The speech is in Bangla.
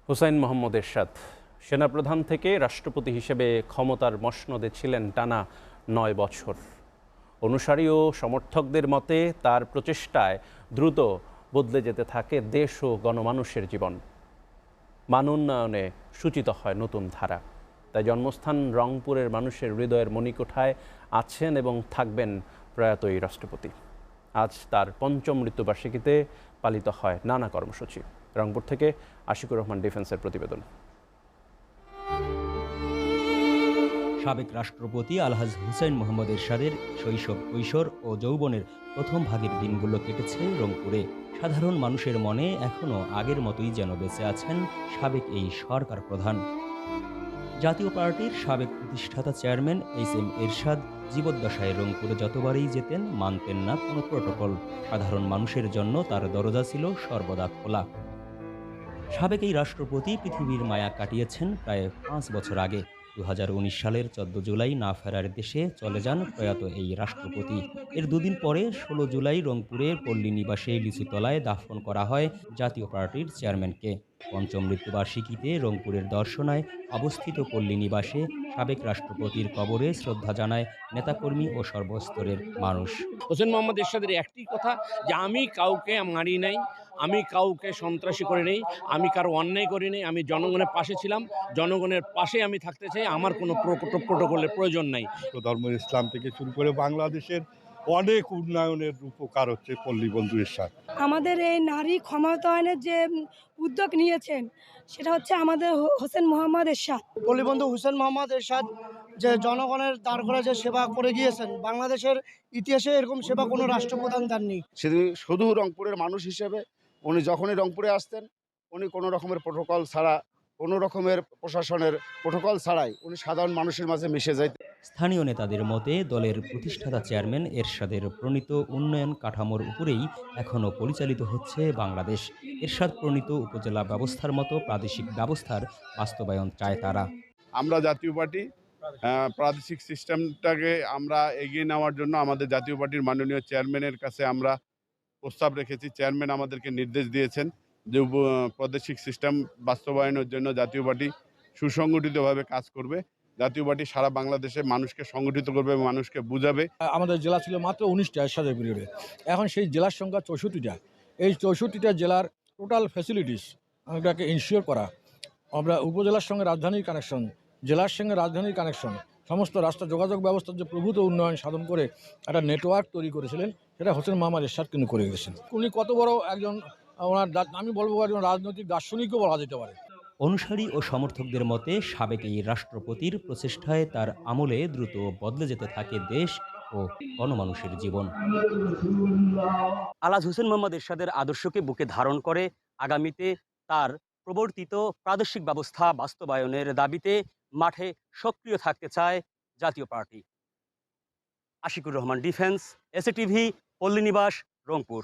হুসাইন মোহাম্মদ এরশাদ সেনাপ্রধান থেকে রাষ্ট্রপতি হিসেবে ক্ষমতার মসনদে ছিলেন টানা ৯ বছর। অনুসারী ও সমর্থকদের মতে তার প্রচেষ্টায় দ্রুত বদলে যেতে থাকে দেশ ও গণমানুষের জীবন। মান উন্নয়নে সূচিত হয় নতুন ধারা। তাই জন্মস্থান রংপুরের মানুষের হৃদয়ের মণিকোঠায় আছেন এবং থাকবেন প্রয়াত এই রাষ্ট্রপতি। আজ তার পঞ্চম মৃত্যুবার্ষিকীতে পালিত হয় নানা কর্মসূচি। রংপুর থেকে আশিকুর রহমান ডিফেন্সের প্রতিবেদন। সাবেক রাষ্ট্রপতি আলহাজ হুসাইন মোহাম্মদ এরশাদের শৈশব, কৈশোর ও যৌবনের প্রথম ভাগের দিনগুলো কেটেছে রংপুরে। সাধারণ মানুষের মনে এখনও আগের মতোই যেন বেঁচে আছেন সাবেক এই সরকার প্রধান। জাতীয় পার্টির সাবেক প্রতিষ্ঠাতা চেয়ারম্যান এইচ.এম. এরশাদ জীবদ্দশায় রংপুরে যতবারই যেতেন মানতেন না কোনো প্রটোকল। সাধারণ মানুষের জন্য তার দরজা ছিল সর্বদা খোলা। সাবেক এই রাষ্ট্রপতি পৃথিবীর মায়া কাটিয়েছেন প্রায় ৫ বছর আগে। ২০১৯ সালের ১৪ জুলাই না ফেরার দেশে চলে যান প্রয়াত এই রাষ্ট্রপতি। এর দুদিন পরে ১৬ জুলাই রংপুরের পল্লী নিবাসে লিচুতলায় দাফন করা হয় জাতীয় পার্টির চেয়ারম্যানকে। পঞ্চম মৃত্যুবার্ষিকীতে রংপুরের দর্শনায় অবস্থিত পল্লী নিবাসে সাবেক রাষ্ট্রপতির কবরে শ্রদ্ধা জানায় নেতাকর্মী ও সর্বস্তরের মানুষ। হোসেন মোহাম্মদ এরশাদের একটি কথা যে আমি কাউকে মারি নাই, আমি কাউকে সন্ত্রাসী করে নেই, আমি কারো অন্যায় করি নাই, আমি জনগণের পাশে ছিলাম, জনগণের পাশে আমি থাকতে চাই, আমার কোনো প্রোটোকলের প্রয়োজন নাই। ধর্ম ইসলাম থেকে শুরু করে বাংলাদেশের অনেক উন্নয়নের উপকার হচ্ছে পল্লীবন্ধু এরশাদ। আমাদের এই নারী ক্ষমতায়নের যে উদ্যোগ নিয়েছেন সেটা হচ্ছে আমাদের হোসেন মোহাম্মদ এরশাদ। পল্লীবন্ধু হুসেন মোহাম্মদ এরশাদ যে জনগণের দ্বার করে যে সেবা করে গিয়েছেন, বাংলাদেশের ইতিহাসে এরকম সেবা কোনো রাষ্ট্রপ্রধান দেননি। শুধু রংপুরের মানুষ হিসেবে উনি যখনই রংপুরে আসতেন, উনি কোনো রকমের প্রোটোকল ছাড়া, কোনো রকমের প্রশাসনের প্রোটোকল ছাড়াই উনি সাধারণ মানুষের মাঝে মিশে যাইতেন। স্থানীয় নেতাদের মতে দলের প্রতিষ্ঠাতা চেয়ারম্যান এরশাদের প্রণীত উন্নয়ন কাঠামোর উপরেই এখনও পরিচালিত হচ্ছে বাংলাদেশ। এরশাদ প্রণীত উপজেলা ব্যবস্থার মতো প্রাদেশিক ব্যবস্থার বাস্তবায়ন চায় তারা। আমরা জাতীয় পার্টি প্রাদেশিক সিস্টেমটাকে আমরা এগিয়ে নেওয়ার জন্য আমাদের জাতীয় পার্টির মাননীয় চেয়ারম্যানের কাছে আমরা প্রস্তাব রেখেছি। চেয়ারম্যান আমাদেরকে নির্দেশ দিয়েছেন যে প্রাদেশিক সিস্টেম বাস্তবায়নের জন্য জাতীয় পার্টি সুসংগঠিতভাবে কাজ করবে। জাতীয় পার্টি সারা বাংলাদেশে মানুষকে সংগঠিত করবে, মানুষকে বুঝাবে। আমাদের জেলা ছিল মাত্র ১৯টা এরশাদের পিরিয়ডে, এখন সেই জেলার সংখ্যা ৬৪টা। এই ৬৪টা জেলার টোটাল ফ্যাসিলিটিস আমাদেরকে ইনশিওর করা, আমরা উপজেলার সঙ্গে রাজধানীর কানেকশন, জেলার সঙ্গে রাজধানীর কানেকশন, সমস্ত রাস্তা যোগাযোগ ব্যবস্থার যে প্রভূত উন্নয়ন সাধন করে একটা নেটওয়ার্ক তৈরি করেছিলেন, সেটা হোসেন মোহাম্মদ এরশাদ কিন্তু করে গেছেন। উনি কত বড় একজন, ওনার আমি বলবো একজন রাজনৈতিক দার্শনিকও বলা যেতে পারে। অনুসারী ও সমর্থকদের মতে সাবেক এই রাষ্ট্রপতির প্রচেষ্টায় তার আমলে দ্রুত বদলে যেতে থাকে দেশ ও গণমানুষের জীবন। আলহাজ হুসেন মোহাম্মদ এরশাদের আদর্শকে বুকে ধারণ করে আগামীতে তার প্রবর্তিত প্রাদেশিক ব্যবস্থা বাস্তবায়নের দাবিতে মাঠে সক্রিয় থাকতে চায় জাতীয় party. Ashikur Rahman defence, SATV, পল্লী নিবাস, রংপুর।